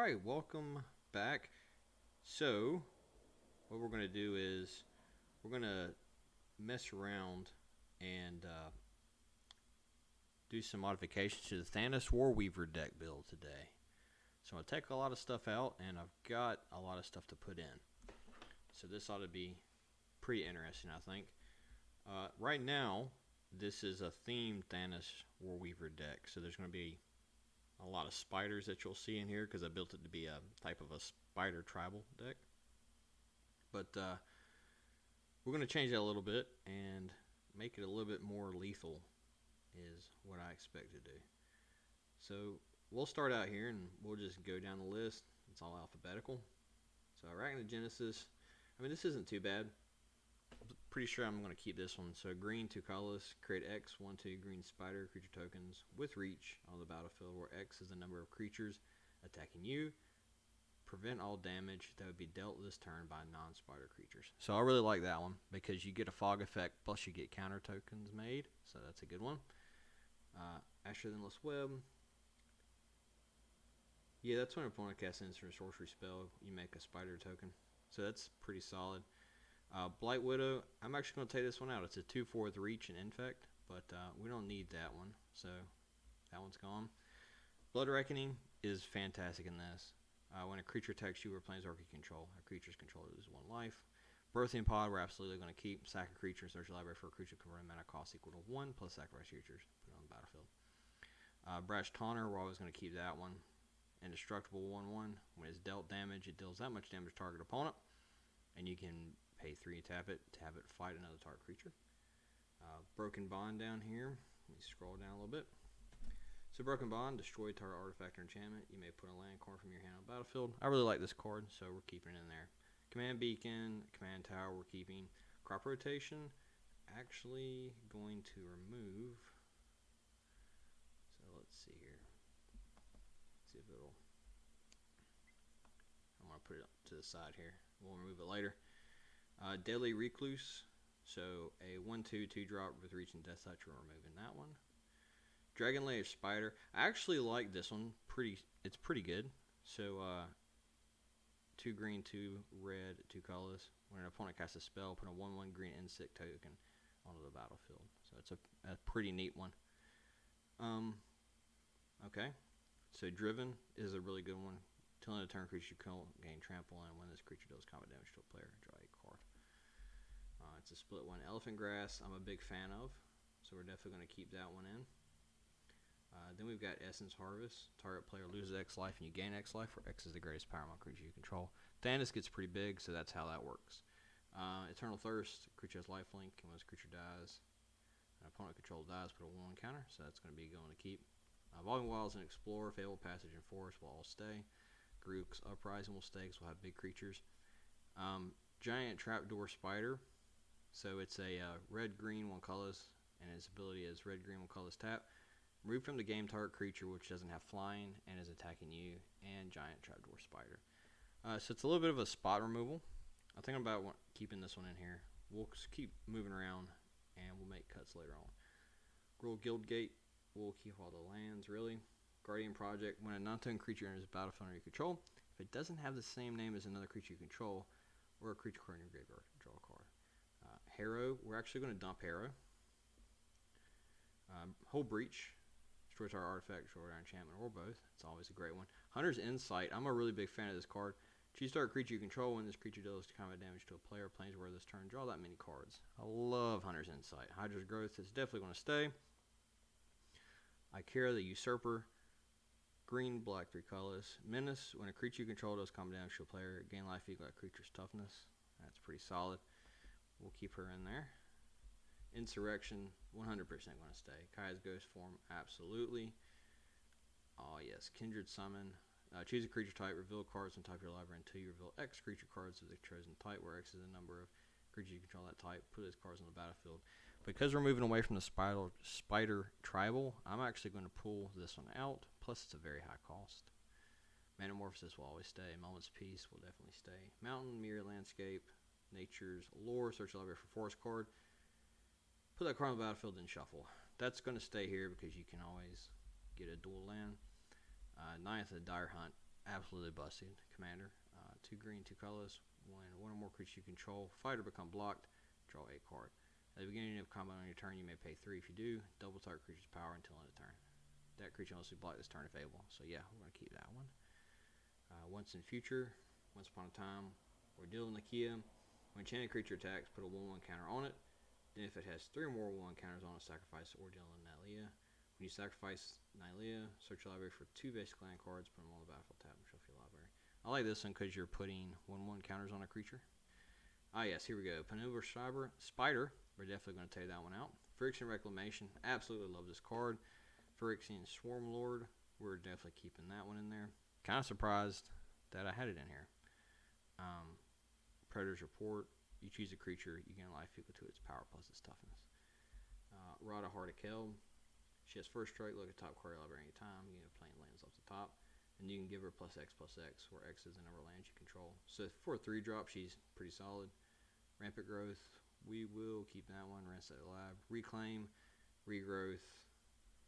Alright, welcome back. So, what we're going to do is we're going to mess around and do some modifications to the Thantis Warweaver deck build today. So I'm going to take a lot of stuff out, and I've got a lot of stuff to put in. So this ought to be pretty interesting, I think. Right now, this is a themed Thantis Warweaver deck, so there's going to be a lot of spiders that you'll see in here because I built it to be a type of a spider tribal deck. But we're going to change that a little bit and make it a little bit more lethal is what I expect to do. So we'll start out here and we'll just go down the list. It's all alphabetical. So Arachnogenesis, I mean, this isn't too bad. I'm pretty sure I'm going to keep this one. So green, 2 colorless, create X, 1/2 green spider creature tokens with reach on the battlefield, where X is the number of creatures attacking you. Prevent all damage that would be dealt this turn by non-spider creatures. So I really like that one because you get a fog effect plus you get counter tokens made. So that's a good one. Asher the Endless Web. Yeah, that's when an opponent casts an instant sorcery spell, you make a spider token. So that's pretty solid. Blight Widow, I'm actually going to take this one out. It's a 2/4 with reach and infect, but we don't need that one, so that one's gone. Blood Reckoning is fantastic in this. When a creature attacks you or planeswalker you control, a creature's controller loses 1 life. Birthing Pod, we're absolutely going to keep. Sack a creature, search your library for a creature converting mana cost equal to 1 plus sacrifice creatures. Put it on the battlefield. Brash Taunter, we're always going to keep that one. Indestructible 1/1. When it's dealt damage, it deals that much damage to target opponent, and you can pay 3 to tap it to have it fight another target creature. Broken Bond down here. Let me scroll down a little bit. So Broken Bond, destroy target artifact or enchantment. You may put a land card from your hand on the battlefield. I really like this card, so we're keeping it in there. Command Beacon, Command Tower, we're keeping. Crop Rotation, actually going to remove. So let's see here. Let's see if it'll. I'm going to put it up to the side here. We'll remove it later. Deadly Recluse, so a 1/2 2-drop with reach and death touch. We're removing that one. Dragon Lair Spider, I actually like this one. It's pretty good. So 2 green, 2 red, 2 colorless. When an opponent casts a spell, put a 1/1 green insect token onto the battlefield. So it's a pretty neat one. Okay, so Driven is a really good one. Till end of turn, creature gain trample, and when this creature deals combat damage to a player, draw a card. It's a split one. Elephant Grass, I'm a big fan of, so we're definitely going to keep that one in. Then we've got Essence Harvest. Target player loses X life and you gain X life, where X is the greatest power among creatures you control. Thanos gets pretty big, so that's how that works. Eternal Thirst, creature has lifelink, and when this creature dies, an opponent control dies, put a 1/1 counter, so that's going to be going to keep. Evolving Wilds and Explorer, Fable Passage and Forest will all stay. Garruk's Uprising will stay because we'll have big creatures. Giant Trapdoor Spider, so it's a red-green 1 colorless, and its ability is red-green 1 colorless tap. Remove from the game target creature which doesn't have flying and is attacking you, and Giant Trapdoor Spider. So it's a little bit of a spot removal. I'm thinking about keeping this one in here. We'll keep moving around and we'll make cuts later on. Gruul Guildgate, we'll keep all the lands, really. Guardian Project, when a non-token creature enters the battlefield under your control, if it doesn't have the same name as another creature you control, or a creature card in your graveyard, draw a card. Harrow, we're actually going to dump Harrow. Whole Breach, destroy target artifact, destroy our enchantment, or both. It's always a great one. Hunter's Insight, I'm a really big fan of this card. Choose target creature you control. When this creature deals combat damage to a player, planeswalker this turn, draw that many cards. I love Hunter's Insight. Hydra's Growth is definitely going to stay. Ikera the Usurper, green, black, 3 colors. Menace, when a creature you control does combat damage to a player, gain life equal to that creature's toughness. That's pretty solid. We'll keep her in there. Insurrection, 100% going to stay. Kaya's Ghost Form, absolutely. Oh yes, Kindred Summon. Choose a creature type, reveal cards from type of your library until you reveal X creature cards of the chosen type, where X is the number of creatures you control that type. Put those cards on the battlefield. Because we're moving away from the spider tribal, I'm actually going to pull this one out. Plus, it's a very high cost. Metamorphosis will always stay. Moment's Peace will definitely stay. Mountain, Mirror Landscape, Nature's Lore, search the library for Forest card. Put that card on the battlefield and shuffle. That's going to stay here because you can always get a dual land. Ninth, the Dire Hunt. absolutely busted. Commander, 2 green, 2 colorless. When one or more creatures you control, fighter become blocked, draw a card. At the beginning of combat on your turn, you may pay 3. If you do, double target creature's power until end of turn. That creature must be blocked this turn if able. So yeah, we're going to keep that one. Once in future, once upon a time, we're dealing Nakia. When enchanted creature attacks, put a 1/1 counter on it. Then if it has 3 or more 1 counters on it, sacrifice or deal Nylea. When you sacrifice Nylea, search your library for 2 basic land cards, put them on the battlefield tab and shuffle your library. I like this one because you're putting 1/1 counters on a creature. Yes, here we go. Penumbra Spider. We're definitely going to take that one out. Phyrexian Reclamation. Absolutely love this card. Phyrexian Swarmlord. We're definitely keeping that one in there. Kind of surprised that I had it in here. Predator's Report. You choose a creature, you gain life equal to its power plus its toughness. Rada Heart of Kelb. She has first strike. Look at top card of your library anytime. You get plain lands off the top. And you can give her +X, where X is the number of lands you control. So for a 3-drop, she's pretty solid. Rampant Growth. We will keep that one. Ransack the Lab. Reclaim. Regrowth.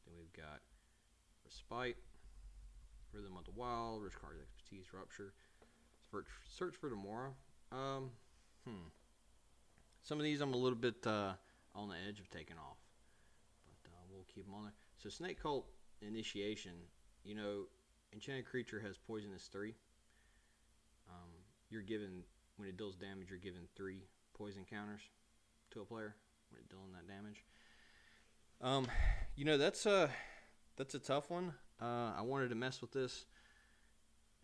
Then we've got Respite. Rhythm of the Wild. Rich Card Expertise. Rupture. Search for Tomorrow. Some of these I'm a little bit on the edge of taking off, but we'll keep them on there. So Snake Cult Initiation, you know, enchanted creature has poisonous 3. You're given, when it deals damage, you're given 3 poison counters to a player when it's dealing that damage. You know, that's a tough one. I wanted to mess with this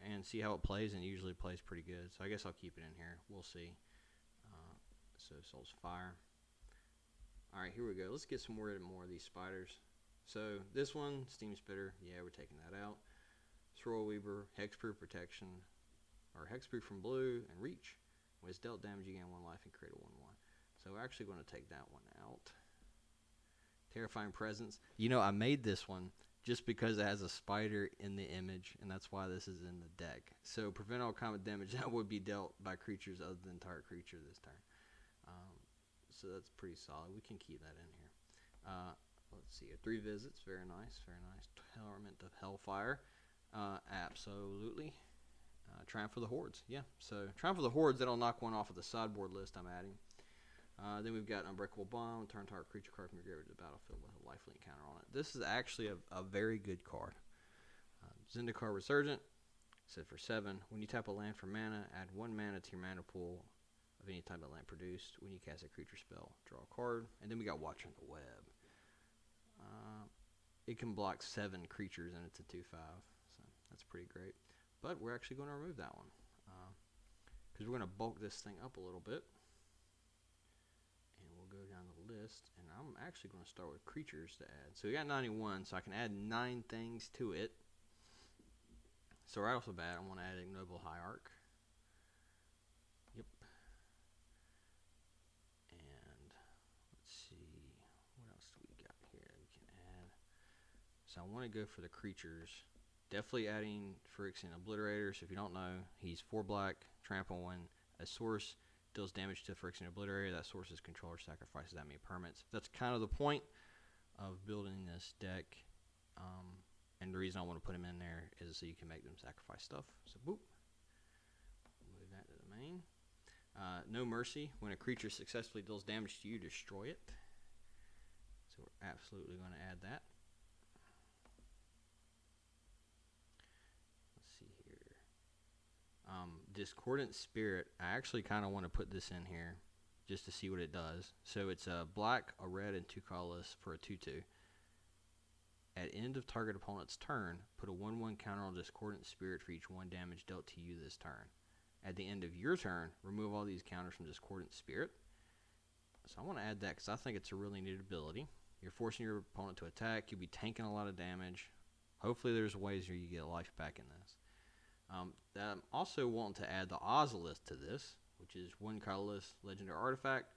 and see how it plays, and it usually plays pretty good. So I guess I'll keep it in here. We'll see. So Soul's Fire. Alright, here we go. Let's get some more of these spiders. So this one, Steam Spitter. Yeah, we're taking that out. Warweaver, Hexproof Protection, or Hexproof from blue, and Reach. When it's dealt damage, you gain 1 life and create a 1/1. So we're actually going to take that one out. Terrifying Presence. You know, I made this one just because it has a spider in the image, and that's why this is in the deck. So prevent all combat damage that would be dealt by creatures other than target creature this turn. So that's pretty solid. We can keep that in here. Let's see. 3 visits. Very nice. Very nice. Torment of Hellfire. Absolutely. Triumph of the Hordes. Yeah. So Triumph of the Hordes, that'll knock one off of the sideboard list I'm adding. Then we've got Unbreakable Bomb. Turn target creature card from your graveyard to the battlefield with a lifelink counter on it. This is actually a very good card. Zendikar Resurgent. Said for 7. When you tap a land for mana, add 1 mana to your mana pool of any type of land produced. When you cast a creature spell, draw a card. And then we got Watcher on the Web. It can block 7 creatures, and it's a 2/5. So that's pretty great. But we're actually going to remove that one. Because we're going to bulk this thing up a little bit. And we'll go down the list. And I'm actually going to start with creatures to add. So we got 91, so I can add 9 things to it. So right off the bat, I want to add Ignoble Hierarch. Yep. And let's see, what else do we got here that we can add? So I want to go for the creatures. Definitely adding Phyrexian Obliterator. So if you don't know, he's 4 black, trample 1. A source deals damage to Phyrexian Obliterator. That source's controller sacrifices that many permanents. That's kind of the point of building this deck. And the reason I want to put him in there is so you can make them sacrifice stuff. So boop. Move that to the main. No Mercy. When a creature successfully deals damage to you, destroy it. So we're absolutely going to add that. Let's see here. Discordant Spirit. I actually kind of want to put this in here just to see what it does. So it's a black, a red, and 2 colorless for a 2/2. At end of target opponent's turn, put a 1/1 counter on Discordant Spirit for each 1 damage dealt to you this turn. At the end of your turn, remove all these counters from Discordant Spirit. So I want to add that because I think it's a really neat ability. You're forcing your opponent to attack. You'll be tanking a lot of damage. Hopefully there's ways where you get life back in this. I'm also wanting to add the Ozolith to this, which is 1 colorless legendary artifact.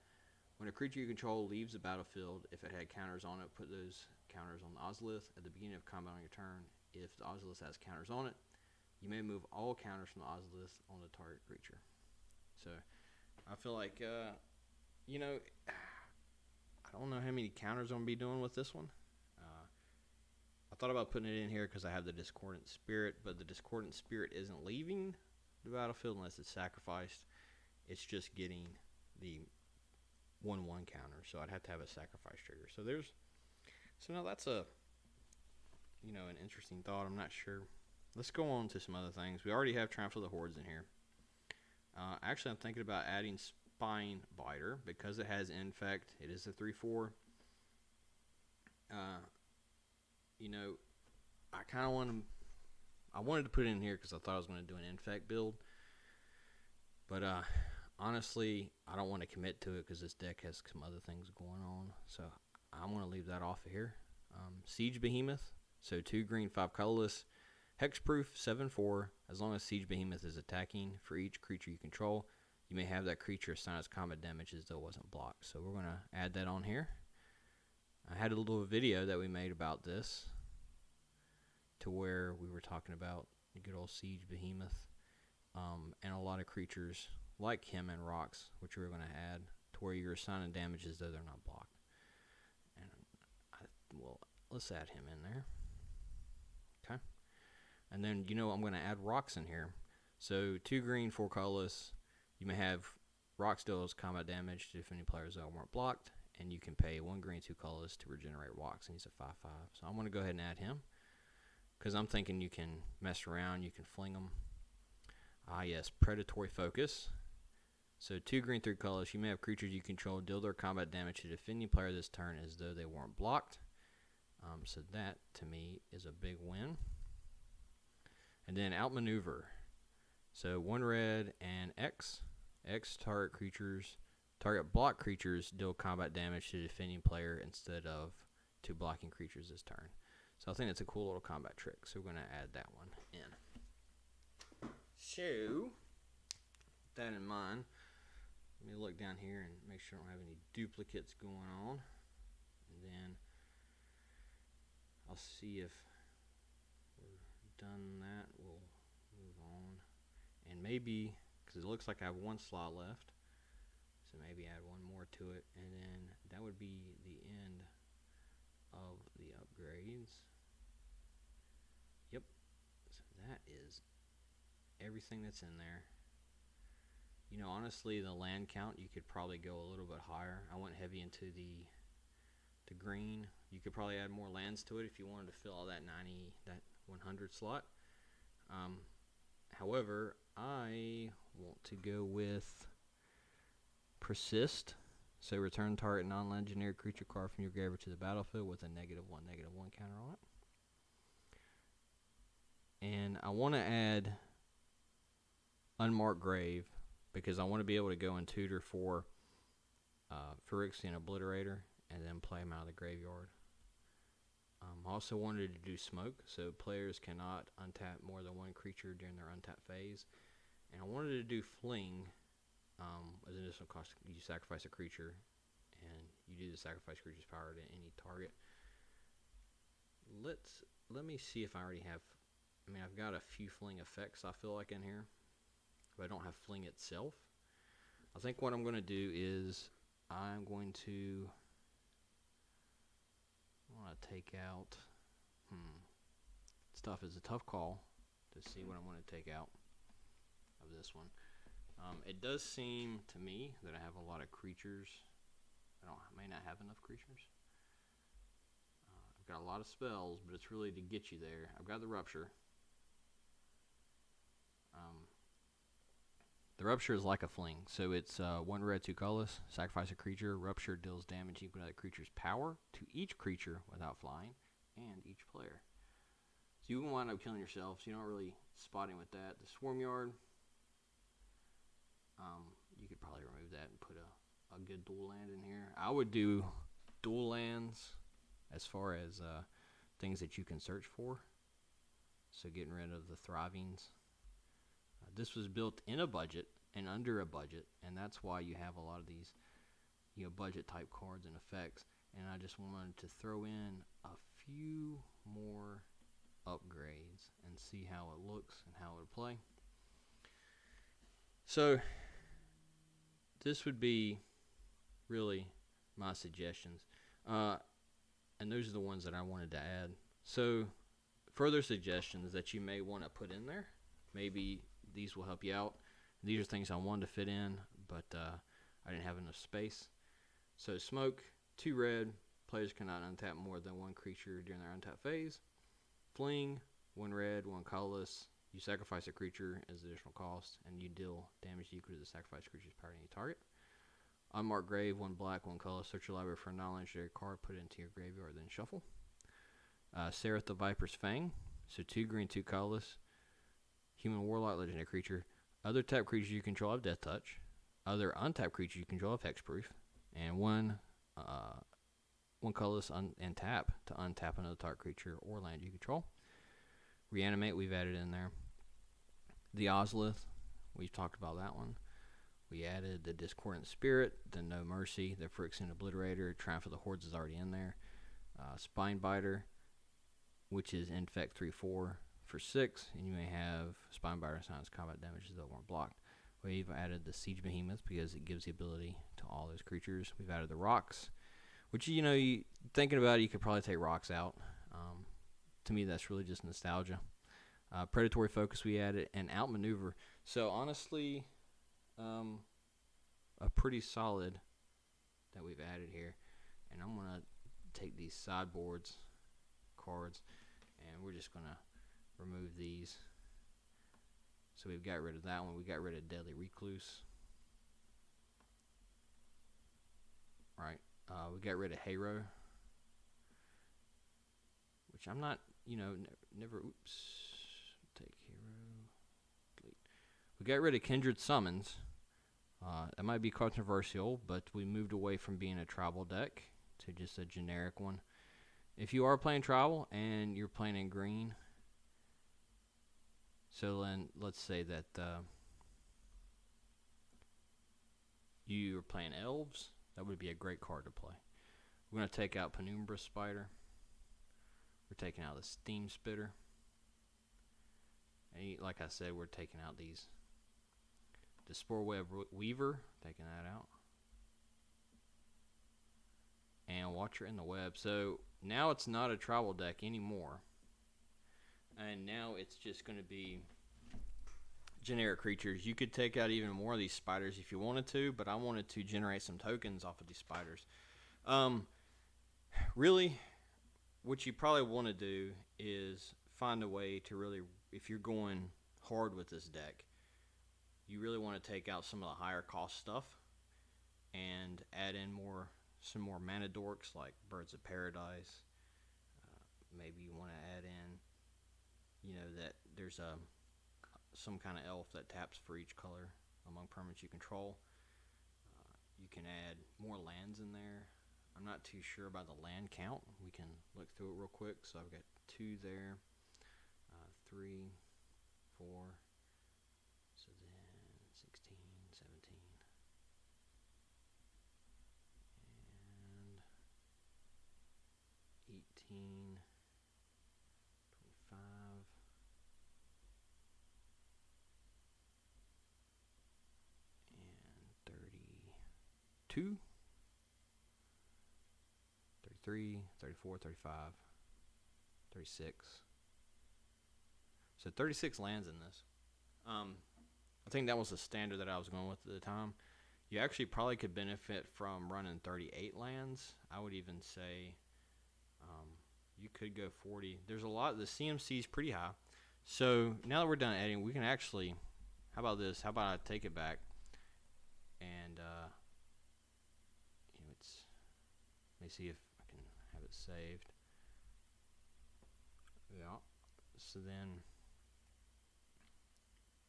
When a creature you control leaves the battlefield, if it had counters on it, put those counters on the Ozolith. At the beginning of combat on your turn, if the Ozolith has counters on it, you may move all counters from the Ozolith on the target creature. So I feel like, you know, I don't know how many counters I'm going to be doing with this one. I thought about putting it in here because I have the Discordant Spirit, but the Discordant Spirit isn't leaving the battlefield unless it's sacrificed. It's just getting the 1/1 counter, so I'd have to have a sacrifice trigger. So now that's a, an interesting thought. I'm not sure. Let's go on to some other things. We already have Triumph of the Hordes in here. Actually, I'm thinking about adding Spine Biter because it has Infect. It is a 3/4. I wanted to put it in here because I thought I was going to do an Infect build. But honestly, I don't want to commit to it because this deck has some other things going on. So I'm going to leave that off of here. Siege Behemoth. So 2 green, 5 colorless. Hexproof, 7/4. As long as Siege Behemoth is attacking for each creature you control, you may have that creature assign its combat damage as though it wasn't blocked. So we're going to add that on here. I had a little video that we made about this to where we were talking about the good old Siege Behemoth and a lot of creatures like him and rocks, which we were going to add to where you're assigning damage as though they're not blocked. And let's add him in there. Okay. And then, I'm going to add rocks in here. So 2 green, 4 colorless. You may have rocks deals combat damage to defending players that weren't blocked, and you can pay 1 green, 2 colorless to regenerate rocks, and he's a 5/5. So I'm going to go ahead and add him because I'm thinking you can mess around, you can fling them. Yes, Predatory Focus. So 2 green, 3 colors. You may have creatures you control deal their combat damage to defending player this turn as though they weren't blocked. So that, to me, is a big win. And then Outmaneuver. So 1 red and X. X target block creatures deal combat damage to defending player instead of to blocking creatures this turn. So I think that's a cool little combat trick. So we're going to add that one in. So, with that in mind, let me look down here and make sure I don't have any duplicates going on. And then I'll see if we're done that. We'll move on. And maybe, because it looks like I have 1 slot left, so maybe add 1 more to it. And then that would be the end of the upgrades. Yep. So that is everything that's in there. Honestly, the land count, you could probably go a little bit higher. I went heavy into the green. You could probably add more lands to it if you wanted to fill all that 100 slot. However, I want to go with Persist. So return target non-legendary creature card from your graveyard to the battlefield with a -1/-1 counter on it. And I want to add Unmarked Grave because I want to be able to go and tutor for Phyrexian Obliterator and then play him out of the graveyard. I also wanted to do Smoke, so players cannot untap more than 1 creature during their untap phase. And I wanted to do Fling as an additional cost. You sacrifice a creature, and you do the sacrifice creature's power to any target. Let me see if I already have. I've got a few Fling effects I feel like in here, but I don't have Fling itself. I think what I'm going to do is I'm going to take out. Stuff is a tough call to see what I'm going to take out of this one. It does seem to me that I have a lot of creatures. I may not have enough creatures. I've got a lot of spells, but it's really to get you there. I've got the Rupture. The Rupture is like a Fling, so it's 1 red, 2 colorless. Sacrifice a creature. Rupture deals damage equal to that creature's power to each creature without flying and each player. So you can wind up killing yourself, so you don't really spot him with that. The Swarm Yard, you could probably remove that and put a good dual land in here. I would do dual lands as far as things that you can search for. So getting rid of the Thrivings. This was built in a budget and under a budget, and that's why you have a lot of these budget type cards and effects. And I just wanted to throw in a few more upgrades and see how it looks and how it would play. So this would be really my suggestions, and those are the ones that I wanted to add. So, further suggestions that you may want to put in there. Maybe these will help you out. These are things I wanted to fit in, but I didn't have enough space. So, smoke, 2 red. Players cannot untap more than 1 creature during their untap phase. Fling, 1 red, 1 colorless. You sacrifice a creature as additional cost, and you deal damage equal to the sacrificed creature's power to any target. Unmarked grave, 1 black, 1 color. Search your library for a non-legendary card, put it into your graveyard, then shuffle. Seraph the Viper's Fang, so 2 green, 2 colorless. Human Warlock, legendary creature. Other tapped creatures you control have Death Touch. Other untapped creatures you control have Hexproof. And 1 colorless and tap to untap another target creature or land you control. Reanimate, we've added in there. The Ozlith, we've talked about that one. We added the Discordant Spirit, the No Mercy, the Phyrexian Obliterator. Triumph of the Hordes is already in there. Spinebiter, which is Infect 3/4 for 6, and you may have Spinebiter signs combat damages that weren't blocked. We've added the Siege Behemoth because it gives the ability to all those creatures. We've added the Rocks, which, thinking about it, you could probably take Rocks out. To me, that's really just nostalgia. Predatory Focus we added, and Outmaneuver. So, honestly, a pretty solid that we've added here. And I'm going to take these sideboards cards, and we're just going to remove these. So we've got rid of that one. We got rid of Deadly Recluse. Right. We got rid of Hero, which I'm not, never, oops, take Hero, delete. We got rid of Kindred Summons. That might be controversial, but we moved away from being a tribal deck to just a generic one. If you are playing tribal and you're playing in green, so then let's say that you're playing elves, that would be a great card to play. We're going to take out Penumbra Spider. We're taking out the Steam Spitter. And like I said, we're taking out the Spore Web Weaver, taking that out. And Watcher in the Web. So now it's not a tribal deck anymore. And now it's just going to be generic creatures. You could take out even more of these spiders if you wanted to, but I wanted to generate some tokens off of these spiders. Really, what you probably want to do is find a way to really, if you're going hard with this deck, you really want to take out some of the higher cost stuff and add in some more mana dorks like Birds of Paradise. Maybe you want to add in, that there's some kind of elf that taps for each color among permanents you control. You can add more lands in there. I'm not too sure about the land count. We can look through it real quick. So I've got 2 there, 3, 4, so then 16, 17, and 18, 25, and 32, 33, 34, 35, 36. So 36 lands in this. I think that was the standard that I was going with at the time. You actually probably could benefit from running 38 lands. I would even say you could go 40. There's a lot. The CMC is pretty high. So now that we're done editing, we can actually, how about this? How about I take it back and let me see if I can have it saved. Yeah. So then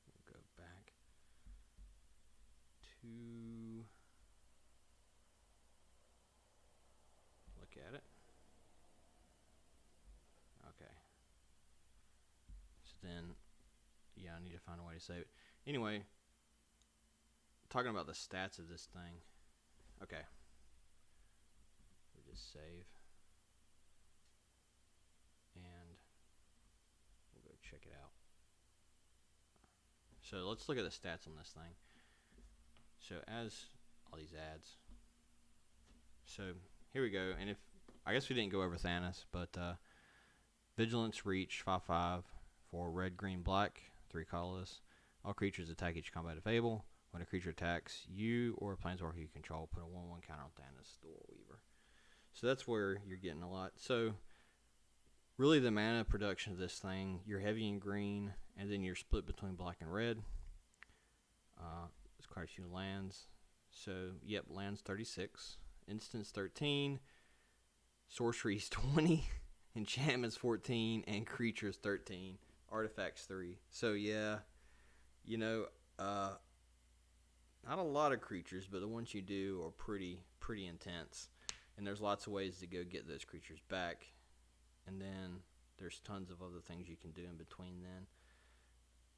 we'll go back to look at it. Okay. So then, yeah, I need to find a way to save it. Anyway, talking about the stats of this thing. Okay. We'll just save. And we'll go check it out. So let's look at the stats on this thing. So as all these ads. So here we go. And I guess we didn't go over Thanos, but Vigilance, Reach, 5/5 for red, green, black, 3 colorless. All creatures attack each combat if able. When a creature attacks you or a planeswalker you control, put a 1/1 counter on Thantis Warweaver. So that's where you're getting a lot. So really the mana production of this thing, you're heavy in green, and then you're split between black and red. There's quite a few lands. So, yep, lands 36, instants 13, sorceries 20, enchantments 14, and creatures 13, artifacts 3. So, yeah, you know, not a lot of creatures, but the ones you do are pretty intense. And there's lots of ways to go get those creatures back. And then there's tons of other things you can do in between then.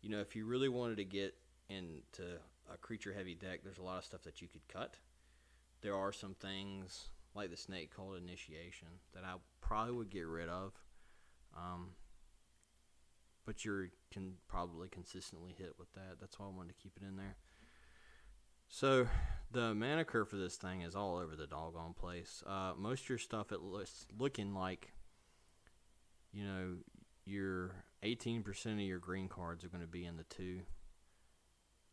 You know, if you really wanted to get into a creature-heavy deck, there's a lot of stuff that you could cut. There are some things, like the Snake Cult Initiation, that I probably would get rid of. But you can probably consistently hit with that. That's why I wanted to keep it in there. So, the mana curve for this thing is all over the doggone place. Most of your stuff, it's looking like, you know, your 18% of your green cards are going to be in the 2.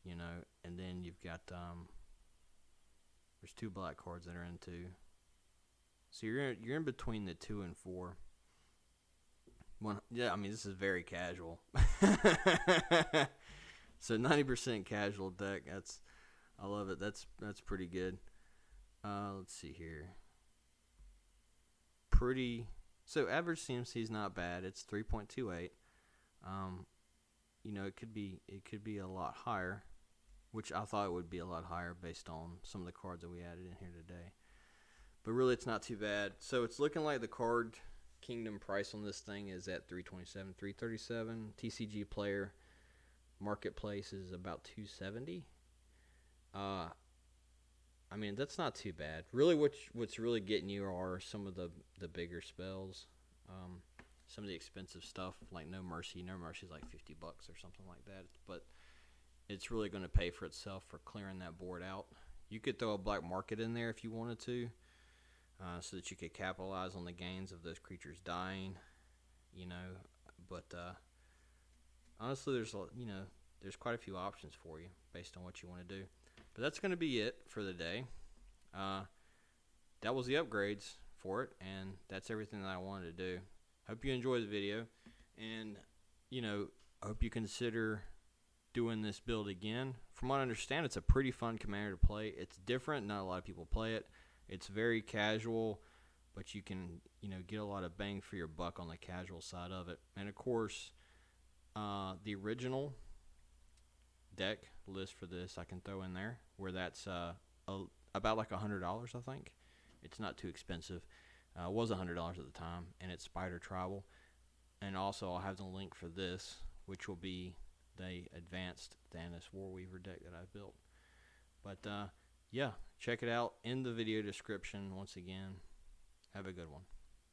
You know, and then you've got, there's 2 black cards that are in 2. So you're in between the 2 and 4. Yeah, I mean, this is very casual. So 90% casual deck. I love it. That's pretty good. Let's see here. So average CMC is not bad. It's 3.28. You know, it could be a lot higher, which I thought it would be a lot higher based on some of the cards that we added in here today. But really, it's not too bad. So it's looking like the Card Kingdom price on this thing is at $327, $337. TCG Player Marketplace is about $270. I mean, that's not too bad. Really, what's really getting you are some of the bigger spells. Some of the expensive stuff, like No Mercy. No Mercy is like $50 or something like that. But it's really going to pay for itself for clearing that board out. You could throw a black market in there if you wanted to, so that you could capitalize on the gains of those creatures dying, you know. But honestly, there's quite a few options for you based on what you want to do. But that's going to be it for the day. That was the upgrades for it, and that's everything that I wanted to do. Hope you enjoyed the video, and you know, I hope you consider doing this build again. From what I understand, it's a pretty fun commander to play. It's different. Not a lot of people play it. It's very casual, but you can, you know, get a lot of bang for your buck on the casual side of it. And of course, the original deck list for this I can throw in there, where that's about like $100, I think. It's not too expensive. It was $100 at the time, and it's Spider Tribal. And also, I'll have the link for this, which will be the advanced Thantis Warweaver deck that I've built. But yeah, check it out in the video description once again. Have a good one.